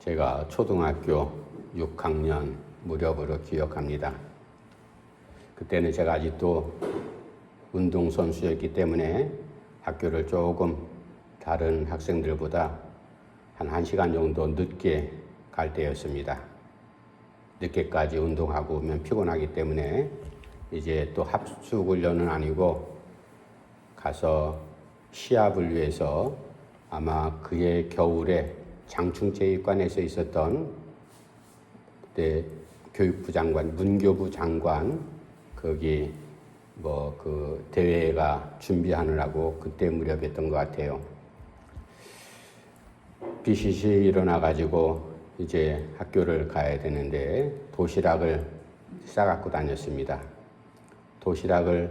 제가 초등학교 6학년 무렵으로 기억합니다. 그때는 제가 아직도 운동선수였기 때문에 학교를 조금 다른 학생들보다 한 1시간 정도 늦게 갈 때였습니다. 늦게까지 운동하고 오면 피곤하기 때문에 이제 또 합숙 훈련은 아니고 가서 시합을 위해서 아마 그해 겨울에 장충체육관에서 있었던 그때 교육부 장관, 문교부 장관 거기 그 대회가 준비하느라고 그때 무렵이었던 것 같아요. 비시시 일어나가지고 이제 학교를 가야 되는데 도시락을 싸갖고 다녔습니다. 도시락을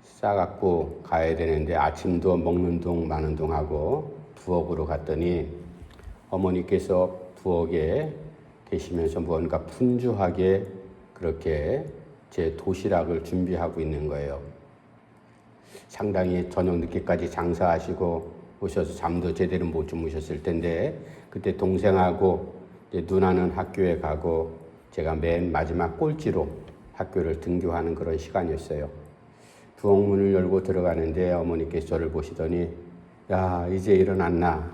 싸갖고 가야 되는데 아침도 먹는 둥 마는 둥 하고 부엌으로 갔더니 어머니께서 부엌에 계시면서 뭔가 분주하게 그렇게 제 도시락을 준비하고 있는 거예요. 상당히 저녁 늦게까지 장사하시고 오셔서 잠도 제대로 못 주무셨을 텐데 그때 동생하고 이제 누나는 학교에 가고 제가 맨 마지막 꼴찌로 학교를 등교하는 그런 시간이었어요. 부엌 문을 열고 들어가는데 어머니께서 저를 보시더니 야 이제 일어났나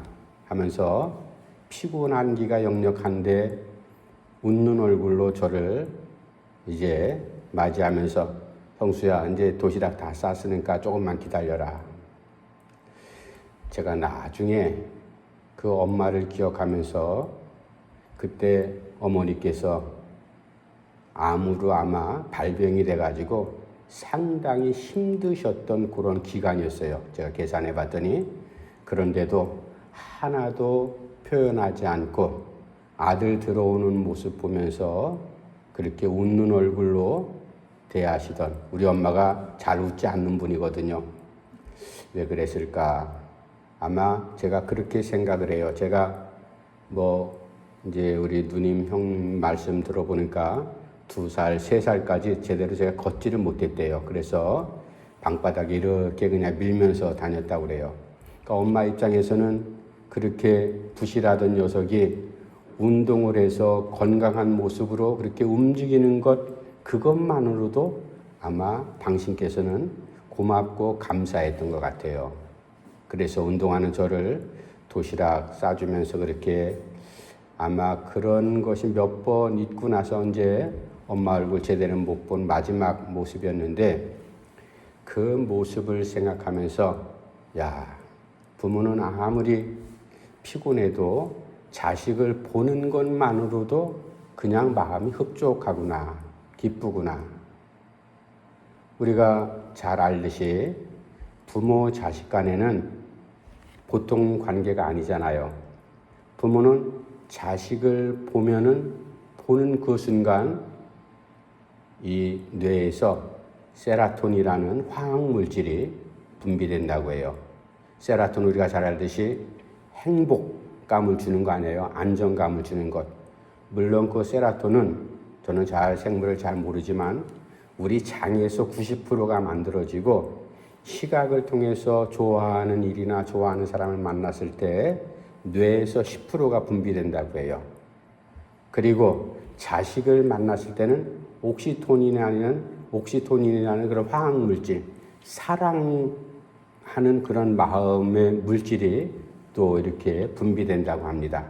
하면서 피곤한 기가 역력한데 웃는 얼굴로 저를 이제 맞이하면서 형수야 이제 도시락 다 쌌으니까 조금만 기다려라. 제가 나중에 그 엄마를 기억하면서 그때 어머니께서 암으로 아마 발병이 돼가지고 상당히 힘드셨던 그런 기간이었어요. 제가 계산해 봤더니 그런데도 하나도 표현하지 않고 아들 들어오는 모습 보면서 그렇게 웃는 얼굴로 대하시던 우리 엄마가 잘 웃지 않는 분이거든요. 왜 그랬을까? 아마 제가 그렇게 생각을 해요. 제가 이제 우리 누님 형 말씀 들어보니까 2살, 3살까지 제대로 제가 걷지를 못했대요. 그래서 방바닥에 이렇게 그냥 밀면서 다녔다고 그래요. 그러니까 엄마 입장에서는 그렇게 부실하던 녀석이 운동을 해서 건강한 모습으로 그렇게 움직이는 그것만으로도 아마 당신께서는 고맙고 감사했던 것 같아요. 그래서 운동하는 저를 도시락 싸주면서 그렇게 아마 그런 것이 몇 번 있고 나서 이제 엄마 얼굴 제대로 못 본 마지막 모습이었는데 그 모습을 생각하면서 야, 부모는 아무리 피곤해도 자식을 보는 것만으로도 그냥 마음이 흡족하구나, 기쁘구나. 우리가 잘 알듯이 부모 자식 간에는 보통 관계가 아니잖아요. 부모는 자식을 보는 그 순간 이 뇌에서 세라토닌이라는 화학 물질이 분비된다고 해요. 세라토닌 우리가 잘 알듯이 행복감을 주는 거 아니에요. 안정감을 주는 것. 물론 그 세라토닌은 저는 생물을 잘 모르지만 우리 장에서 90%가 만들어지고 시각을 통해서 좋아하는 일이나 좋아하는 사람을 만났을 때 뇌에서 10%가 분비된다고 해요. 그리고 자식을 만났을 때는 옥시토닌이라는 그런 화학물질, 사랑하는 그런 마음의 물질이 또 이렇게 분비된다고 합니다.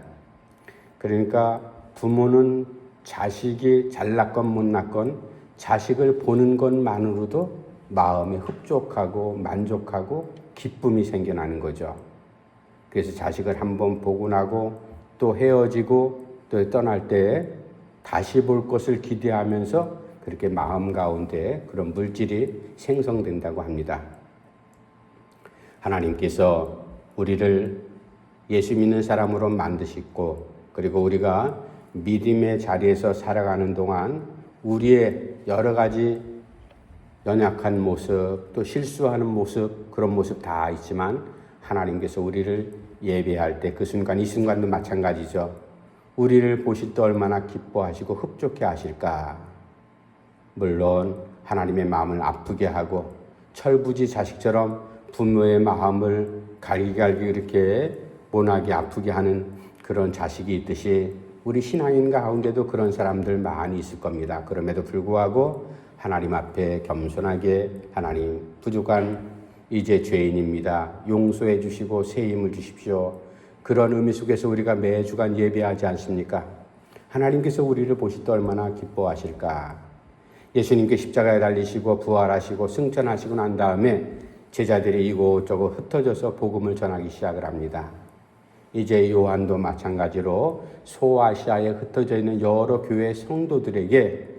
그러니까 부모는 자식이 잘났건 못났건 자식을 보는 것만으로도 마음이 흡족하고 만족하고 기쁨이 생겨나는 거죠. 그래서 자식을 한번 보고 나고 또 헤어지고 또 떠날 때 다시 볼 것을 기대하면서 그렇게 마음 가운데 그런 물질이 생성된다고 합니다. 하나님께서 우리를 예수 믿는 사람으로 만드시고 그리고 우리가 믿음의 자리에서 살아가는 동안 우리의 여러 가지 연약한 모습 또 실수하는 모습 그런 모습 다 있지만 하나님께서 우리를 예배할 때 그 순간 이 순간도 마찬가지죠. 우리를 보실 때 얼마나 기뻐하시고 흡족해 하실까. 물론 하나님의 마음을 아프게 하고 철부지 자식처럼 부모의 마음을 갈기갈기 이렇게 모나게 아프게 하는 그런 자식이 있듯이 우리 신앙인 가운데도 그런 사람들 많이 있을 겁니다. 그럼에도 불구하고 하나님 앞에 겸손하게 하나님 부족한 이제 죄인입니다. 용서해 주시고 새 힘을 주십시오. 그런 의미 속에서 우리가 매주간 예배하지 않습니까? 하나님께서 우리를 보실 때 얼마나 기뻐하실까? 예수님께 십자가에 달리시고 부활하시고 승천하시고 난 다음에 제자들이 이곳저곳 흩어져서 복음을 전하기 시작을 합니다. 이제 요한도 마찬가지로 소아시아에 흩어져 있는 여러 교회 성도들에게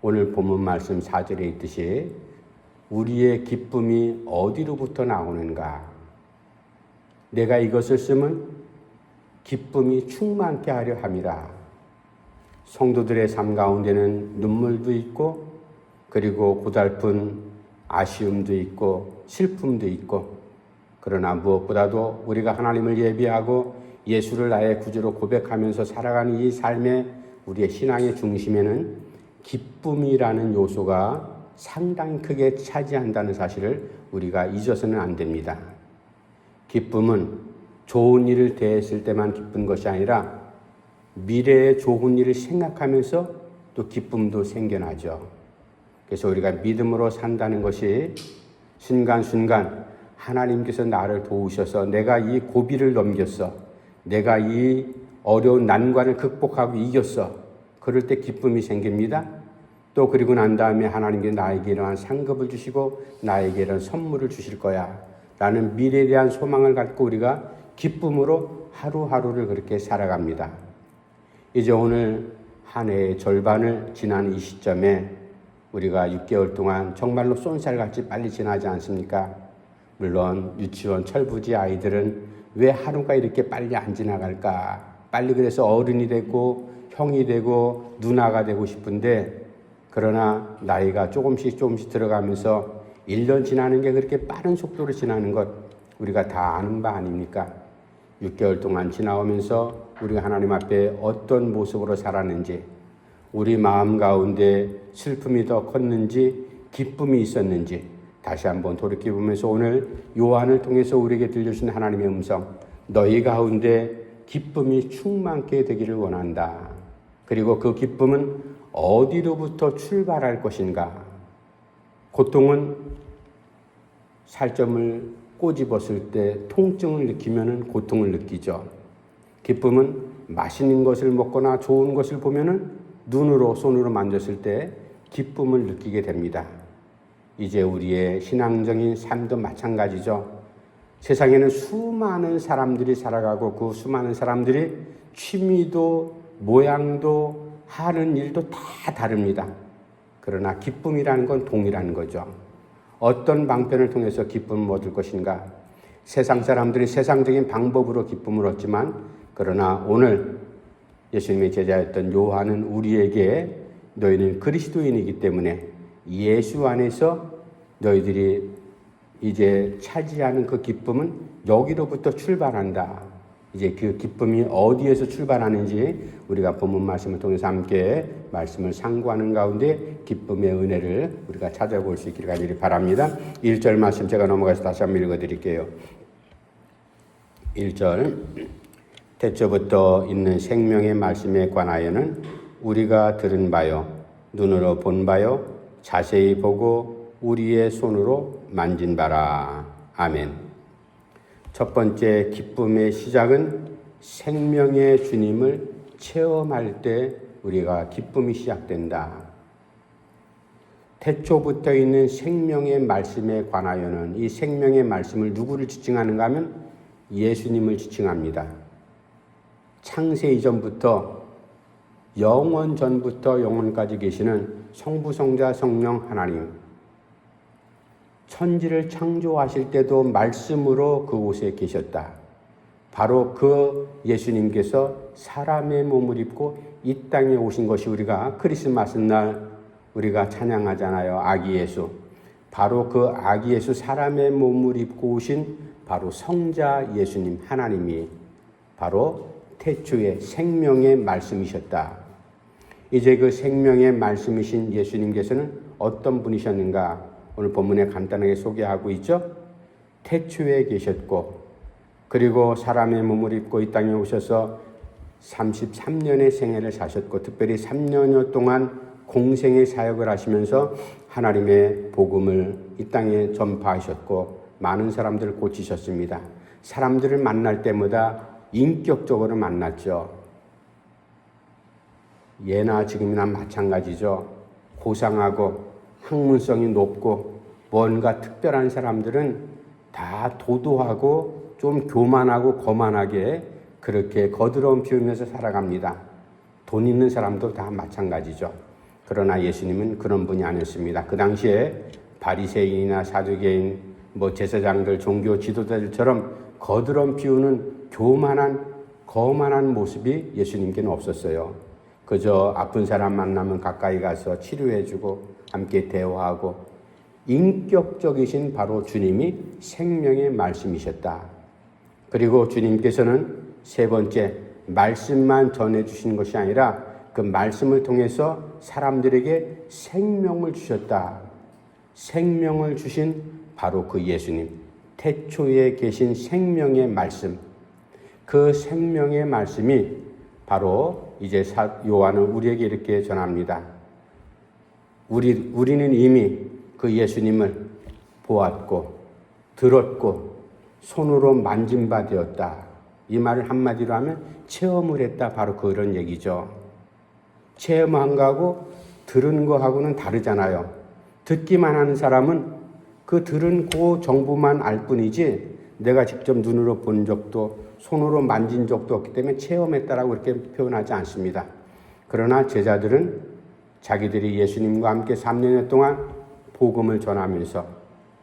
오늘 본문 말씀 4절에 있듯이 우리의 기쁨이 어디로부터 나오는가? 내가 이것을 쓰면 기쁨이 충만케 하려 함이라. 성도들의 삶 가운데는 눈물도 있고 그리고 고달픈 아쉬움도 있고 슬픔도 있고 그러나 무엇보다도 우리가 하나님을 예비하고 예수를 나의 구주로 고백하면서 살아가는 이 삶의 우리의 신앙의 중심에는 기쁨이라는 요소가 상당히 크게 차지한다는 사실을 우리가 잊어서는 안 됩니다. 기쁨은 좋은 일을 대했을 때만 기쁜 것이 아니라 미래의 좋은 일을 생각하면서 또 기쁨도 생겨나죠. 그래서 우리가 믿음으로 산다는 것이 순간순간 하나님께서 나를 도우셔서 내가 이 고비를 넘겼어. 내가 이 어려운 난관을 극복하고 이겼어. 그럴 때 기쁨이 생깁니다. 또 그리고 난 다음에 하나님께 나에게 이러한 상급을 주시고 나에게 이런 선물을 주실 거야. 라는 미래에 대한 소망을 갖고 우리가 기쁨으로 하루하루를 그렇게 살아갑니다. 이제 오늘 한 해의 절반을 지난 이 시점에 우리가 6개월 동안 정말로 쏜살같이 빨리 지나지 않습니까? 물론 유치원 철부지 아이들은 왜 하루가 이렇게 빨리 안 지나갈까? 빨리 그래서 어른이 되고 형이 되고 누나가 되고 싶은데 그러나 나이가 조금씩 들어가면서 1년 지나는 게 그렇게 빠른 속도로 지나는 것 우리가 다 아는 바 아닙니까? 6개월 동안 지나오면서 우리가 하나님 앞에 어떤 모습으로 살았는지 우리 마음 가운데 슬픔이 더 컸는지 기쁨이 있었는지 다시 한번 돌이켜보면서 오늘 요한을 통해서 우리에게 들려주신 하나님의 음성 너희 가운데 기쁨이 충만케 되기를 원한다. 그리고 그 기쁨은 어디로부터 출발할 것인가? 고통은 살점을 꼬집었을 때 통증을 느끼면 고통을 느끼죠. 기쁨은 맛있는 것을 먹거나 좋은 것을 보면 눈으로 손으로 만졌을 때 기쁨을 느끼게 됩니다. 이제 우리의 신앙적인 삶도 마찬가지죠. 세상에는 수많은 사람들이 살아가고 그 수많은 사람들이 취미도 모양도 하는 일도 다 다릅니다. 그러나 기쁨이라는 건 동일한 거죠. 어떤 방편을 통해서 기쁨을 얻을 것인가? 세상 사람들이 세상적인 방법으로 기쁨을 얻지만 그러나 오늘 예수님의 제자였던 요한은 우리에게 너희는 그리스도인이기 때문에 예수 안에서 너희들이 이제 차지하는 그 기쁨은 여기로부터 출발한다. 이제 그 기쁨이 어디에서 출발하는지 우리가 본문 말씀을 통해서 함께 말씀을 상고하는 가운데 기쁨의 은혜를 우리가 찾아볼 수 있기를 간절히 바랍니다. 1절 말씀 제가 넘어가서 다시 한번 읽어드릴게요. 1절 태초부터 있는 생명의 말씀에 관하여는 우리가 들은 바요 눈으로 본 바요 자세히 보고 우리의 손으로 만진 바라. 아멘. 첫 번째 기쁨의 시작은 생명의 주님을 체험할 때 우리가 기쁨이 시작된다. 태초부터 있는 생명의 말씀에 관하여는 이 생명의 말씀을 누구를 지칭하는가 하면 예수님을 지칭합니다. 창세 이전부터 영원 전부터 영원까지 계시는 성부 성자 성령 하나님 천지를 창조하실 때도 말씀으로 그곳에 계셨다. 바로 그 예수님께서 사람의 몸을 입고 이 땅에 오신 것이 우리가 크리스마스 날 우리가 찬양하잖아요. 아기 예수. 바로 그 아기 예수 사람의 몸을 입고 오신 바로 성자 예수님 하나님이 바로 태초의 생명의 말씀이셨다. 이제 그 생명의 말씀이신 예수님께서는 어떤 분이셨는가? 오늘 본문에 간단하게 소개하고 있죠. 태초에 계셨고 그리고 사람의 몸을 입고 이 땅에 오셔서 33년의 생애를 사셨고 특별히 3년여 동안 공생의 사역을 하시면서 하나님의 복음을 이 땅에 전파하셨고 많은 사람들을 고치셨습니다. 사람들을 만날 때마다 인격적으로 만났죠. 예나 지금이나 마찬가지죠. 고상하고 학문성이 높고 뭔가 특별한 사람들은 다 도도하고 좀 교만하고 거만하게 그렇게 거드러움 피우면서 살아갑니다. 돈 있는 사람도 다 마찬가지죠. 그러나 예수님은 그런 분이 아니었습니다. 그 당시에 바리새인이나 사두개인, 제사장들, 종교 지도자들처럼 거드러움 피우는 교만한, 거만한 모습이 예수님께는 없었어요. 그저 아픈 사람 만나면 가까이 가서 치료해주고 함께 대화하고 인격적이신 바로 주님이 생명의 말씀이셨다. 그리고 주님께서는 세 번째, 말씀만 전해주신 것이 아니라 그 말씀을 통해서 사람들에게 생명을 주셨다. 생명을 주신 바로 그 예수님, 태초에 계신 생명의 말씀, 그 생명의 말씀이 바로 이제 요한은 우리에게 이렇게 전합니다. 우리는 이미 그 예수님을 보았고 들었고 손으로 만진 바 되었다. 이 말을 한마디로 하면 체험을 했다. 바로 그런 얘기죠. 체험한 거하고 들은 거하고는 다르잖아요. 듣기만 하는 사람은 그 들은 그 정보만 알 뿐이지 내가 직접 눈으로 본 적도 손으로 만진 적도 없기 때문에 체험했다라고 이렇게 표현하지 않습니다. 그러나 제자들은 자기들이 예수님과 함께 3년여 동안 복음을 전하면서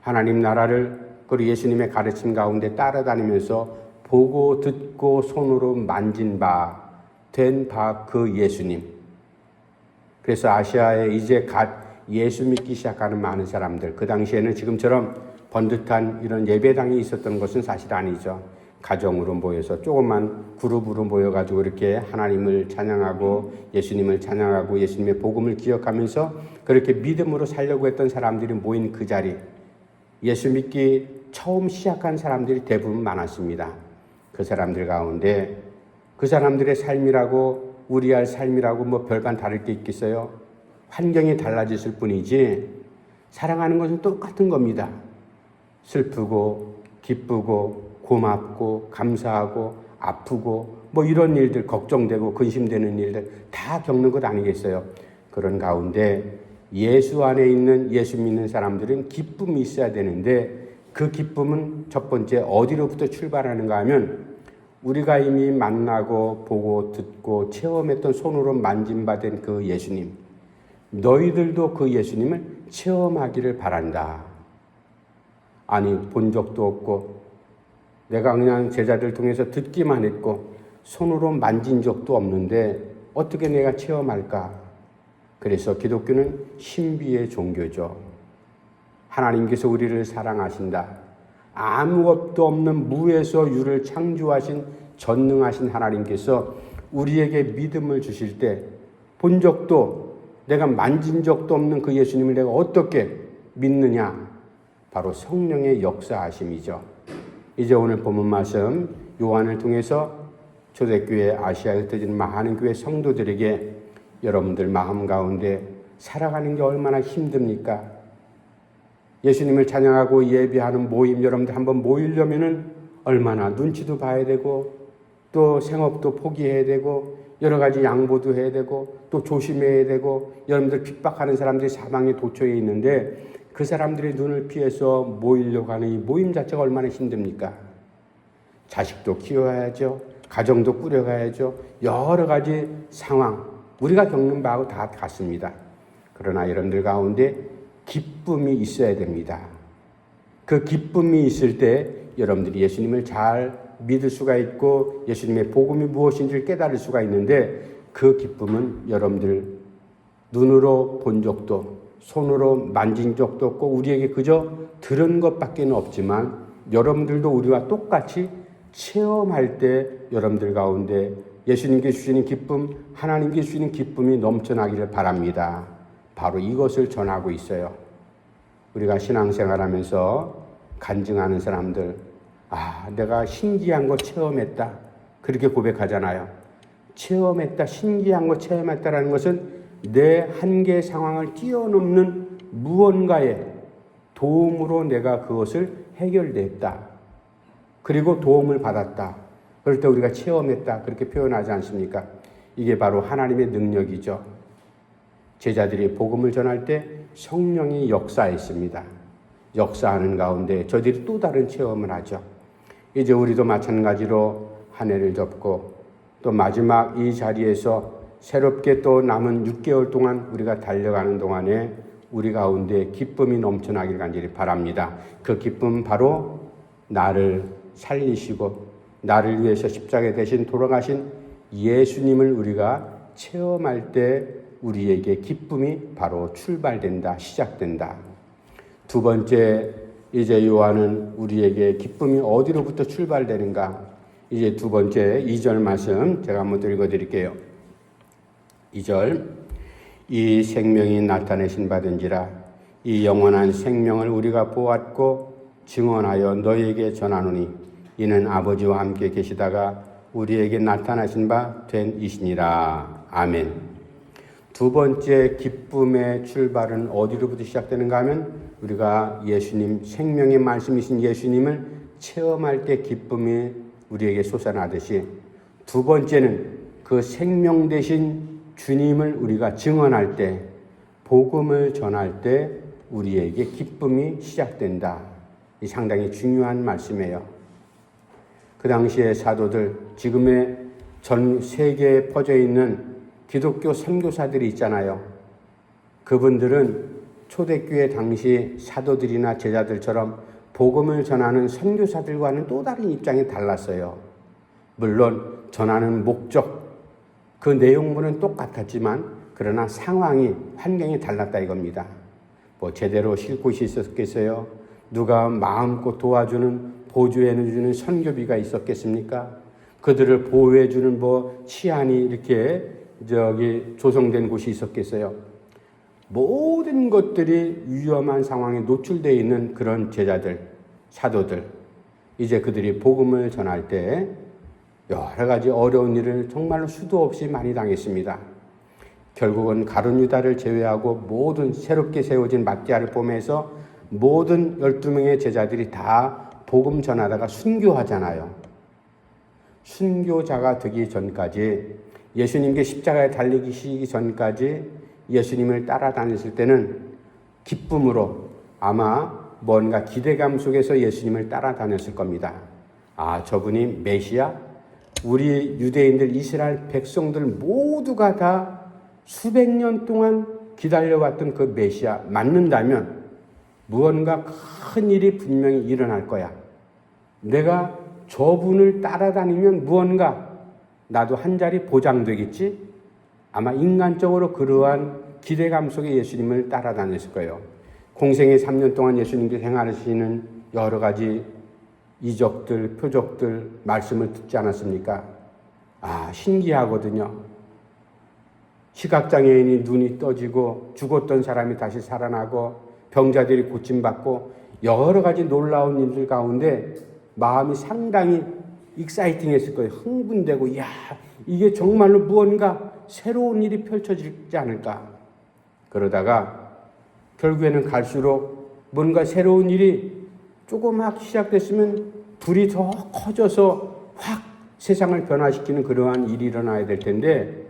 하나님 나라를 그리고 예수님의 가르침 가운데 따라다니면서 보고 듣고 손으로 만진 바 된 바 그 예수님. 그래서 아시아에 이제 갓 예수 믿기 시작하는 많은 사람들, 그 당시에는 지금처럼 번듯한 이런 예배당이 있었던 것은 사실 아니죠. 가정으로 모여서 조그만 그룹으로 모여가지고 이렇게 하나님을 찬양하고 예수님을 찬양하고 예수님의 복음을 기억하면서 그렇게 믿음으로 살려고 했던 사람들이 모인 그 자리, 예수 믿기 처음 시작한 사람들이 대부분 많았습니다. 그 사람들 가운데 그 사람들의 삶이라고 우리의 삶이라고 별반 다를 게 있겠어요? 환경이 달라졌을 뿐이지 사랑하는 것은 똑같은 겁니다. 슬프고 기쁘고 고맙고 감사하고 아프고 이런 일들, 걱정되고 근심되는 일들 다 겪는 것 아니겠어요? 그런 가운데 예수 안에 있는 예수 믿는 사람들은 기쁨이 있어야 되는데 그 기쁨은 첫 번째 어디로부터 출발하는가 하면 우리가 이미 만나고 보고 듣고 체험했던 손으로 만짐받은 그 예수님, 너희들도 그 예수님을 체험하기를 바란다. 아니 본 적도 없고 내가 그냥 제자들 통해서 듣기만 했고 손으로 만진 적도 없는데 어떻게 내가 체험할까? 그래서 기독교는 신비의 종교죠. 하나님께서 우리를 사랑하신다. 아무것도 없는 무에서 유를 창조하신 전능하신 하나님께서 우리에게 믿음을 주실 때 본 적도 내가 만진 적도 없는 그 예수님을 내가 어떻게 믿느냐? 바로 성령의 역사하심이죠. 이제 오늘 본문 말씀 요한을 통해서 초대교회 아시아에 흩어진 많은 교회 성도들에게 여러분들 마음 가운데 살아가는 게 얼마나 힘듭니까? 예수님을 찬양하고 예배하는 모임, 여러분들 한번 모이려면은 얼마나 눈치도 봐야 되고 또 생업도 포기해야 되고 여러 가지 양보도 해야 되고 또 조심해야 되고 여러분들 핍박하는 사람들이 사방에 도처에 있는데 그 사람들의 눈을 피해서 모이려고 하는 이 모임 자체가 얼마나 힘듭니까? 자식도 키워야죠. 가정도 꾸려가야죠. 여러 가지 상황, 우리가 겪는 바하고 다 같습니다. 그러나 여러분들 가운데 기쁨이 있어야 됩니다. 그 기쁨이 있을 때 여러분들이 예수님을 잘 믿을 수가 있고 예수님의 복음이 무엇인지를 깨달을 수가 있는데 그 기쁨은 여러분들 눈으로 본 적도 손으로 만진 적도 없고 우리에게 그저 들은 것밖에 없지만 여러분들도 우리와 똑같이 체험할 때 여러분들 가운데 예수님께 주시는 기쁨, 하나님께 주시는 기쁨이 넘쳐나기를 바랍니다. 바로 이것을 전하고 있어요. 우리가 신앙생활하면서 간증하는 사람들, 내가 신기한 거 체험했다. 그렇게 고백하잖아요. 체험했다, 신기한 거 체험했다라는 것은 내 한계 상황을 뛰어넘는 무언가의 도움으로 내가 그것을 해결됐다. 그리고 도움을 받았다. 그럴 때 우리가 체험했다. 그렇게 표현하지 않습니까? 이게 바로 하나님의 능력이죠. 제자들이 복음을 전할 때 성령이 역사했습니다. 역사하는 가운데 저들이 또 다른 체험을 하죠. 이제 우리도 마찬가지로 한 해를 접고 또 마지막 이 자리에서 새롭게 또 남은 6개월 동안 우리가 달려가는 동안에 우리 가운데 기쁨이 넘쳐나길 간절히 바랍니다. 그 기쁨은 바로 나를 살리시고 나를 위해서 십자가에 대신 돌아가신 예수님을 우리가 체험할 때 우리에게 기쁨이 바로 출발된다, 시작된다. 두 번째, 이제 요한은 우리에게 기쁨이 어디로부터 출발되는가? 이제 두 번째 2절 말씀 제가 한번 읽어드릴게요. 2절, 이 생명이 나타내신 바든지라 이 영원한 생명을 우리가 보았고 증언하여 너희에게 전하노니 이는 아버지와 함께 계시다가 우리에게 나타나신 바 된 이시니라. 아멘. 두 번째 기쁨의 출발은 어디로부터 시작되는가 하면 우리가 예수님, 생명의 말씀이신 예수님을 체험할 때 기쁨이 우리에게 솟아나듯이 두 번째는 그 생명 되신 주님을 우리가 증언할 때, 복음을 전할 때 우리에게 기쁨이 시작된다. 이 상당히 중요한 말씀이에요. 그 당시에 사도들, 지금의 전 세계에 퍼져 있는 기독교 선교사들이 있잖아요. 그분들은 초대교회 당시 사도들이나 제자들처럼 복음을 전하는 선교사들과는 또 다른 입장이 달랐어요. 물론 전하는 목적, 그 내용물은 똑같았지만 그러나 상황이, 환경이 달랐다 이겁니다. 제대로 쉴 곳이 있었겠어요? 누가 마음껏 도와주는, 보조해주는 선교비가 있었겠습니까? 그들을 보호해주는 치안이 이렇게 조성된 곳이 있었겠어요? 모든 것들이 위험한 상황에 노출되어 있는 그런 제자들, 사도들, 이제 그들이 복음을 전할 때 여러 가지 어려운 일을 정말로 수도 없이 많이 당했습니다. 결국은 가룟 유다를 제외하고 모든 새롭게 세워진 마띠아를 포함해서 모든 12명의 제자들이 다 복음 전하다가 순교하잖아요. 순교자가 되기 전까지, 예수님께 십자가에 달리기 전까지 예수님을 따라다녔을 때는 기쁨으로 아마 뭔가 기대감 속에서 예수님을 따라다녔을 겁니다. 저분이 메시아? 우리 유대인들, 이스라엘 백성들 모두가 다 수백 년 동안 기다려왔던 그 메시아 맞는다면 무언가 큰 일이 분명히 일어날 거야. 내가 저분을 따라다니면 무언가 나도 한 자리 보장되겠지? 아마 인간적으로 그러한 기대감 속에 예수님을 따라다녔을 거예요. 공생의 3년 동안 예수님께 행하시는 여러 가지 이적들, 표적들, 말씀을 듣지 않았습니까? 신기하거든요. 시각장애인이 눈이 떠지고 죽었던 사람이 다시 살아나고 병자들이 고침받고 여러 가지 놀라운 일들 가운데 마음이 상당히 익사이팅했을 거예요. 흥분되고 이게 정말로 무언가 새로운 일이 펼쳐지지 않을까. 그러다가 결국에는 갈수록 뭔가 새로운 일이 조그맣게 시작됐으면 불이 더 커져서 확 세상을 변화시키는 그러한 일이 일어나야 될 텐데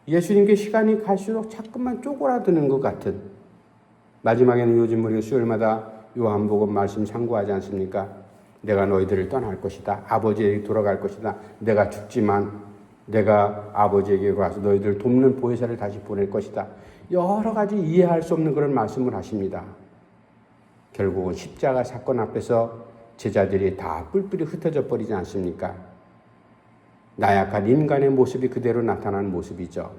예수님께 시간이 갈수록 자꾸만 쪼그라드는 것 같은, 마지막에는 요즘 우리가 수요일마다 요한복음 말씀 참고하지 않습니까? 내가 너희들을 떠날 것이다. 아버지에게 돌아갈 것이다. 내가 죽지만 내가 아버지에게 가서 너희들을 돕는 보혜사를 다시 보낼 것이다. 여러 가지 이해할 수 없는 그런 말씀을 하십니다. 결국은 십자가 사건 앞에서 제자들이 다 뿔뿔이 흩어져 버리지 않습니까? 나약한 인간의 모습이 그대로 나타나는 모습이죠.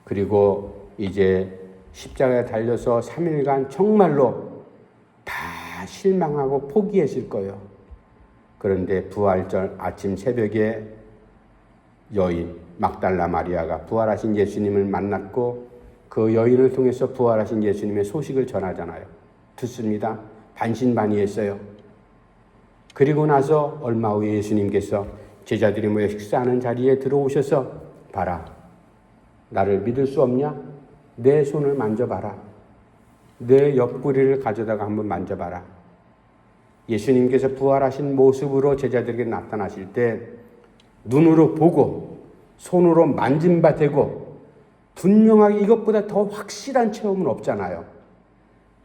그리고 이제 십자가에 달려서 3일간 정말로 다 실망하고 포기했을 거예요. 그런데 부활절 아침 새벽에 여인 막달라 마리아가 부활하신 예수님을 만났고 그 여인을 통해서 부활하신 예수님의 소식을 전하잖아요. 듣습니다. 반신반의했어요. 그리고 나서 얼마 후에 예수님께서 제자들이 모여 식사하는 자리에 들어오셔서 봐라, 나를 믿을 수 없냐? 내 손을 만져봐라. 내 옆구리를 가져다가 한번 만져봐라. 예수님께서 부활하신 모습으로 제자들에게 나타나실 때 눈으로 보고 손으로 만진 바 되고 분명하게 이것보다 더 확실한 체험은 없잖아요.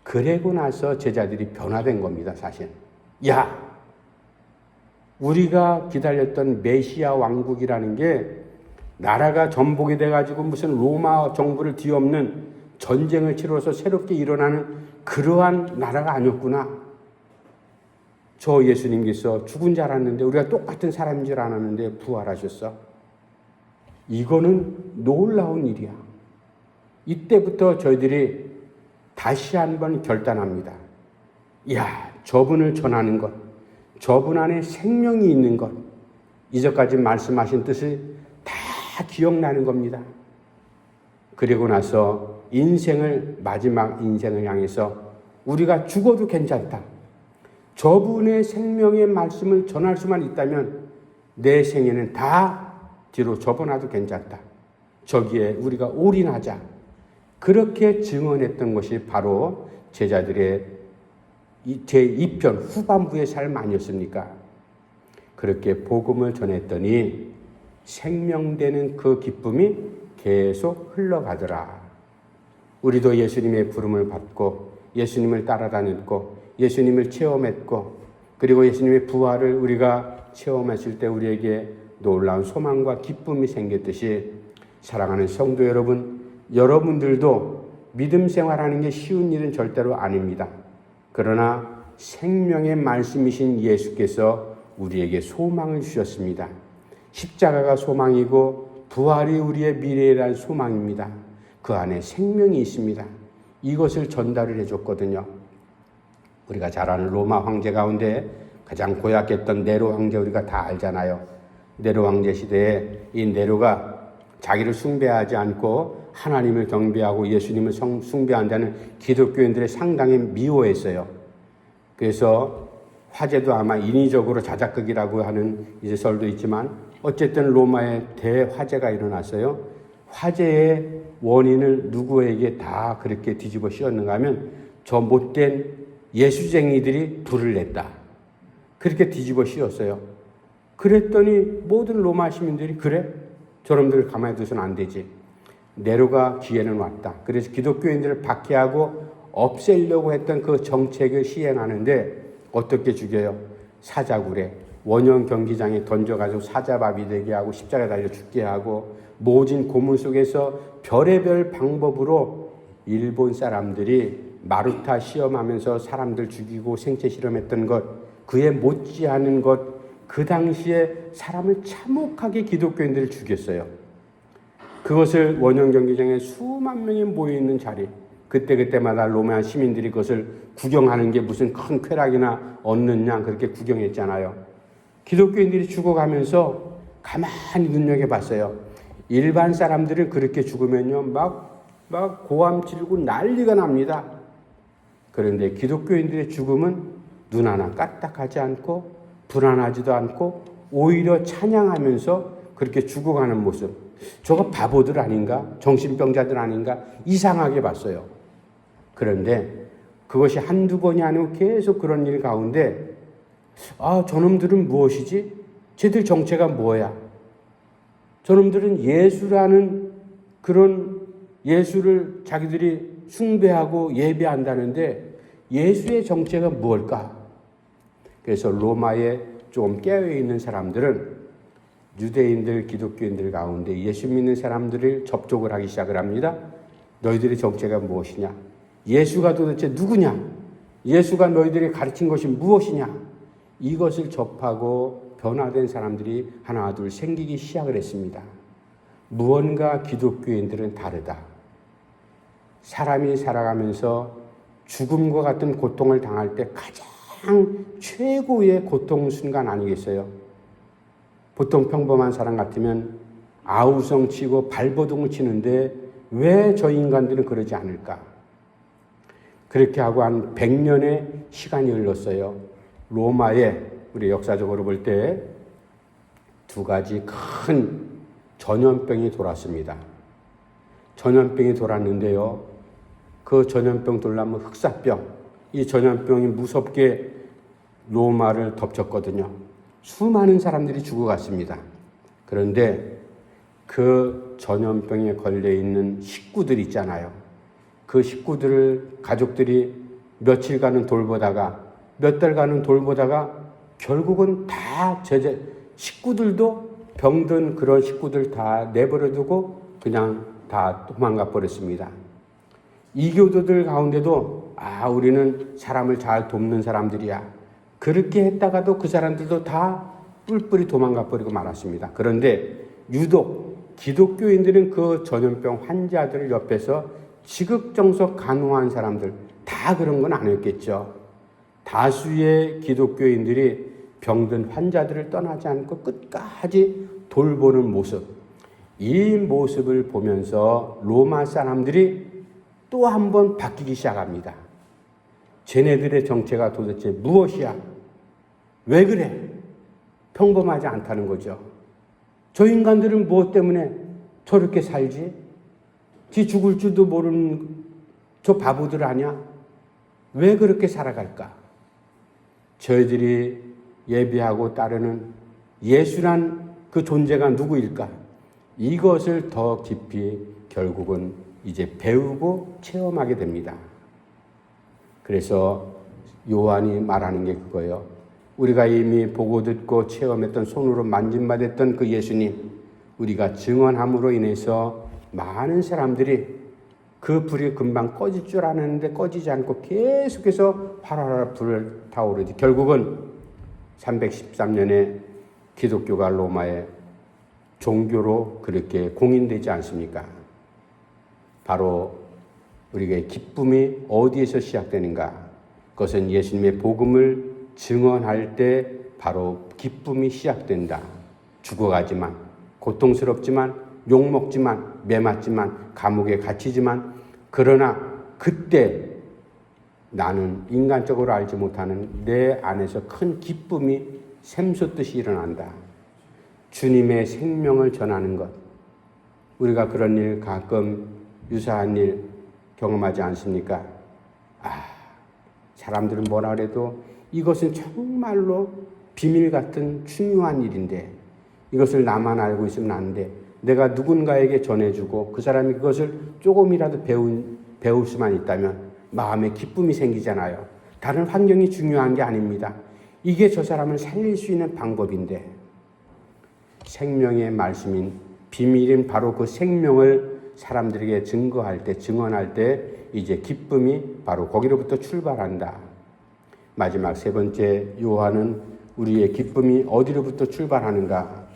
그러고 나서 제자들이 변화된 겁니다, 사실. 야, 우리가 기다렸던 메시아 왕국이라는 게 나라가 전복이 돼가지고 무슨 로마 정부를 뒤엎는 전쟁을 치러서 새롭게 일어나는 그러한 나라가 아니었구나. 저 예수님께서 죽은 줄 알았는데 우리가 똑같은 사람인 줄 알았는데 부활하셨어. 이거는 놀라운 일이야. 이때부터 저희들이 다시 한번 결단합니다. 야, 저분을 전하는 것, 저분 안에 생명이 있는 것, 이전까지 말씀하신 뜻을 다 기억나는 겁니다. 그리고 나서 마지막 인생을 향해서 우리가 죽어도 괜찮다. 저분의 생명의 말씀을 전할 수만 있다면 내 생애는 다 뒤로 접어놔도 괜찮다. 저기에 우리가 올인하자. 그렇게 증언했던 것이 바로 제자들의 제2편 후반부의 삶 아니었습니까? 그렇게 복음을 전했더니 생명되는 그 기쁨이 계속 흘러가더라. 우리도 예수님의 부름을 받고 예수님을 따라다녔고 예수님을 체험했고 그리고 예수님의 부활을 우리가 체험했을 때 우리에게 놀라운 소망과 기쁨이 생겼듯이 사랑하는 성도 여러분, 여러분들도 믿음 생활하는 게 쉬운 일은 절대로 아닙니다. 그러나 생명의 말씀이신 예수께서 우리에게 소망을 주셨습니다. 십자가가 소망이고 부활이 우리의 미래에 대한 소망입니다. 그 안에 생명이 있습니다. 이것을 전달을 해줬거든요. 우리가 잘 아는 로마 황제 가운데 가장 고약했던 네로 황제 우리가 다 알잖아요. 네로 황제 시대에 이 네로가 자기를 숭배하지 않고 하나님을 경배하고 예수님을 숭배한다는 기독교인들의 상당히 미워했어요. 그래서 화제도 아마 인위적으로 자작극이라고 하는 이제 설도 있지만 어쨌든 로마에 대화재가 일어났어요. 화재의 원인을 누구에게 다 그렇게 뒤집어 씌웠는가 하면 저 못된 예수쟁이들이 불을 냈다. 그렇게 뒤집어 씌웠어요. 그랬더니 모든 로마 시민들이 그래? 저놈들을 가만히 두서는 안 되지. 네로가 기회는 왔다. 그래서 기독교인들을 박해하고 없애려고 했던 그 정책을 시행하는데 어떻게 죽여요? 사자굴에 원형 경기장에 던져가지고 사자밥이 되게 하고 십자가에 달려 죽게 하고 모진 고문 속에서 별의별 방법으로 일본 사람들이 마루타 시험하면서 사람들 죽이고 생체 실험했던 것, 그에 못지않은 것, 그 당시에 사람을 참혹하게 기독교인들을 죽였어요. 그것을 원형 경기장에 수만 명이 모여있는 자리, 그때마다 로마 시민들이 그것을 구경하는 게 무슨 큰 쾌락이나 얻는 양 그렇게 구경했잖아요. 기독교인들이 죽어가면서 가만히 눈여겨봤어요. 일반 사람들은 그렇게 죽으면요 막 고함 지르고 난리가 납니다. 그런데 기독교인들의 죽음은 눈 하나 까딱하지 않고 불안하지도 않고 오히려 찬양하면서 그렇게 죽어가는 모습, 저거 바보들 아닌가? 정신병자들 아닌가? 이상하게 봤어요. 그런데 그것이 한두 번이 아니고 계속 그런 일 가운데 저놈들은 무엇이지? 쟤들 정체가 뭐야? 저놈들은 예수라는 그런 예수를 자기들이 숭배하고 예배한다는데 예수의 정체가 무엇일까? 그래서 로마에 좀 깨어있는 사람들은 유대인들, 기독교인들 가운데 예수 믿는 사람들을 접촉을 하기 시작을 합니다. 너희들의 정체가 무엇이냐? 예수가 도대체 누구냐? 예수가 너희들이 가르친 것이 무엇이냐? 이것을 접하고 변화된 사람들이 하나 둘 생기기 시작을 했습니다. 무언가 기독교인들은 다르다. 사람이 살아가면서 죽음과 같은 고통을 당할 때 가장 최고의 고통 순간 아니겠어요? 보통 평범한 사람 같으면 아우성 치고 발버둥을 치는데 왜 저 인간들은 그러지 않을까? 그렇게 하고 한 100년의 시간이 흘렀어요. 로마에 우리 역사적으로 볼 때 두 가지 큰 전염병이 돌았습니다. 전염병이 돌았는데요. 그 전염병 돌라면 흑사병. 이 전염병이 무섭게 로마를 덮쳤거든요. 수많은 사람들이 죽어갔습니다. 그런데 그 전염병에 걸려있는 식구들 있잖아요. 그 식구들을 가족들이 며칠간은 돌보다가 몇 달간은 돌보다가 결국은 다 식구들도 병든 그런 식구들 다 내버려두고 그냥 다 도망가 버렸습니다. 이교도들 가운데도 우리는 사람을 잘 돕는 사람들이야. 그렇게 했다가도 그 사람들도 다 뿔뿔이 도망가 버리고 말았습니다. 그런데 유독 기독교인들은 그 전염병 환자들 옆에서 지극정석 간호한 사람들, 다 그런 건 아니었겠죠. 다수의 기독교인들이 병든 환자들을 떠나지 않고 끝까지 돌보는 모습, 이 모습을 보면서 로마 사람들이 또 한 번 바뀌기 시작합니다. 쟤네들의 정체가 도대체 무엇이야? 왜 그래? 평범하지 않다는 거죠. 저 인간들은 무엇 때문에 저렇게 살지? 지 죽을 줄도 모르는 저 바보들 아니야? 왜 그렇게 살아갈까? 저희들이 예비하고 따르는 예수란 그 존재가 누구일까? 이것을 더 깊이 결국은 이제 배우고 체험하게 됩니다. 그래서 요한이 말하는 게 그거예요. 우리가 이미 보고 듣고 체험했던, 손으로 만진받았던 그 예수님, 우리가 증언함으로 인해서 많은 사람들이 그 불이 금방 꺼질 줄 아는데 꺼지지 않고 계속해서 활활 불을 타오르지. 결국은 313년에 기독교가 로마의 종교로 그렇게 공인되지 않습니까? 바로 우리의 기쁨이 어디에서 시작되는가? 그것은 예수님의 복음을 증언할 때 바로 기쁨이 시작된다. 죽어가지만, 고통스럽지만, 욕먹지만, 매맞지만, 감옥에 갇히지만, 그러나 그때 나는 인간적으로 알지 못하는 내 안에서 큰 기쁨이 샘솟듯이 일어난다. 주님의 생명을 전하는 것. 우리가 그런 일, 가끔 유사한 일 경험하지 않습니까? 사람들은 뭐라 그래도 이것은 정말로 비밀 같은 중요한 일인데, 이것을 나만 알고 있으면 안 돼. 내가 누군가에게 전해주고 그 사람이 그것을 조금이라도 배울 수만 있다면 마음에 기쁨이 생기잖아요. 다른 환경이 중요한 게 아닙니다. 이게 저 사람을 살릴 수 있는 방법인데, 생명의 말씀인 비밀인 바로 그 생명을 사람들에게 증거할 때, 증언할 때 이제 기쁨이 바로 거기로부터 출발한다. 마지막 세 번째, 요한은 우리의 기쁨이 어디로부터 출발하는가?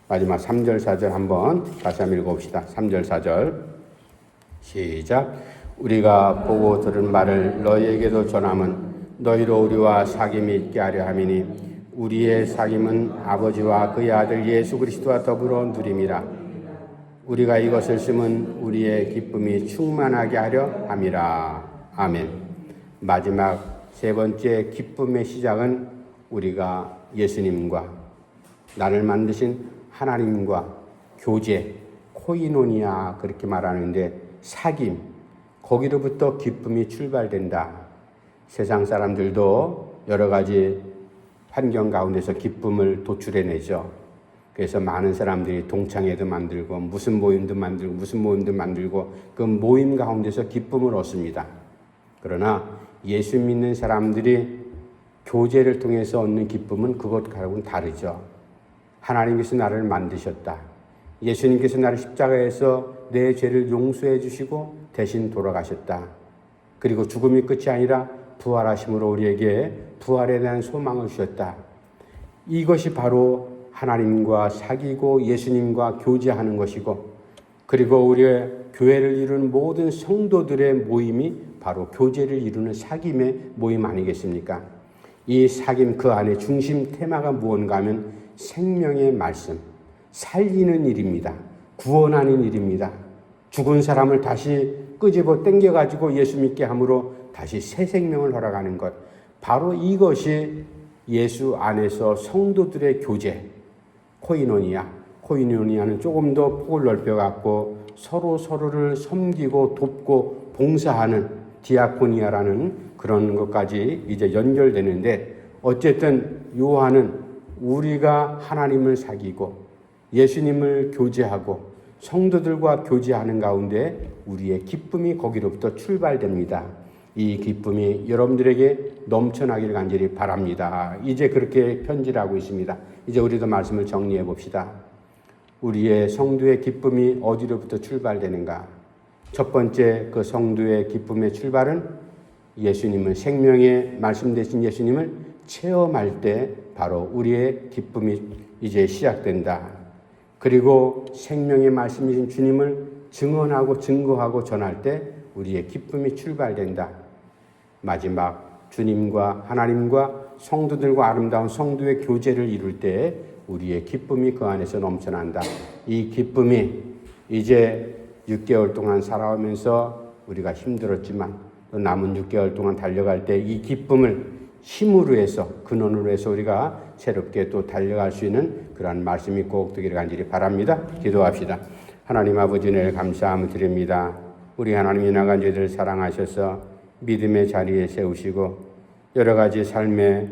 마지막 3절 4절 한번 다시 한번 읽어봅시다. 3절 4절 시작. 우리가 보고 들은 말을 너희에게도 전함은 너희로 우리와 사귐이 있게 하려 함이니 우리의 사귐은 아버지와 그의 아들 예수 그리스도와 더불어 누림이라. 우리가 이것을 쓰면 우리의 기쁨이 충만하게 하려 함이라. 아멘. 마지막 세 번째 기쁨의 시작은 우리가 예수님과 나를 만드신 하나님과 교제, 코이노니아 그렇게 말하는데, 사귐, 거기로부터 기쁨이 출발된다. 세상 사람들도 여러 가지 환경 가운데서 기쁨을 도출해내죠. 그래서 많은 사람들이 동창회도 만들고 무슨 모임도 만들고 그 모임 가운데서 기쁨을 얻습니다. 그러나 예수 믿는 사람들이 교제를 통해서 얻는 기쁨은 그것과는 다르죠. 하나님께서 나를 만드셨다. 예수님께서 나를 십자가에서 내 죄를 용서해 주시고 대신 돌아가셨다. 그리고 죽음이 끝이 아니라 부활하심으로 우리에게 부활에 대한 소망을 주셨다. 이것이 바로 하나님과 사귀고 예수님과 교제하는 것이고, 그리고 우리의 교회를 이루는 모든 성도들의 모임이 바로 교제를 이루는 사귐의 모임 아니겠습니까? 이 사귐 그 안에 중심 테마가 무언가 하면 생명의 말씀, 살리는 일입니다. 구원하는 일입니다. 죽은 사람을 다시 끄집어 당겨가지고 예수 믿게 함으로 다시 새 생명을 허락하는 것. 바로 이것이 예수 안에서 성도들의 교제, 코이노니아는 조금 더 폭을 넓혀갖고 서로를 섬기고 돕고 봉사하는 디아코니아라는 그런 것까지 이제 연결되는데, 어쨌든 요한은 우리가 하나님을 사귀고 예수님을 교제하고 성도들과 교제하는 가운데 우리의 기쁨이 거기로부터 출발됩니다. 이 기쁨이 여러분들에게 넘쳐나길 간절히 바랍니다. 이제 그렇게 편지를 하고 있습니다. 이제 우리도 말씀을 정리해 봅시다. 우리의 성도의 기쁨이 어디로부터 출발되는가? 첫 번째, 그 성도의 기쁨의 출발은 예수님을, 생명의 말씀 되신 예수님을 체험할 때 바로 우리의 기쁨이 이제 시작된다. 그리고 생명의 말씀이신 주님을 증언하고 증거하고 전할 때 우리의 기쁨이 출발된다. 마지막, 주님과 하나님과 성도들과 아름다운 성도의 교제를 이룰 때 우리의 기쁨이 그 안에서 넘쳐난다. 이 기쁨이 이제 6개월 동안 살아오면서 우리가 힘들었지만 또 남은 6개월 동안 달려갈 때 이 기쁨을 힘으로 해서, 근원으로 해서 우리가 새롭게 또 달려갈 수 있는 그러한 말씀이 꼭 되기를 간절히 바랍니다. 기도합시다. 하나님 아버지, 늘 감사함을 드립니다. 우리 하나님이 나간 저희들 사랑하셔서 믿음의 자리에 세우시고 여러 가지 삶의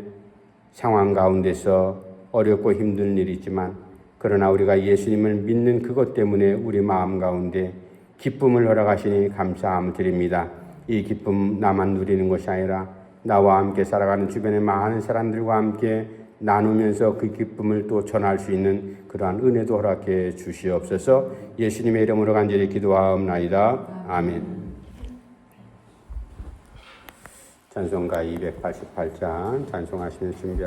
상황 가운데서 어렵고 힘든 일이 있지만, 그러나 우리가 예수님을 믿는 그것 때문에 우리 마음 가운데 기쁨을 허락하시니 감사함을 드립니다. 이 기쁨 나만 누리는 것이 아니라 나와 함께 살아가는 주변의 많은 사람들과 함께 나누면서 그 기쁨을 또 전할 수 있는 그러한 은혜도 허락해 주시옵소서. 예수님의 이름으로 간절히 기도하옵나이다. 아멘. 찬송가 288장 찬송하시는 준비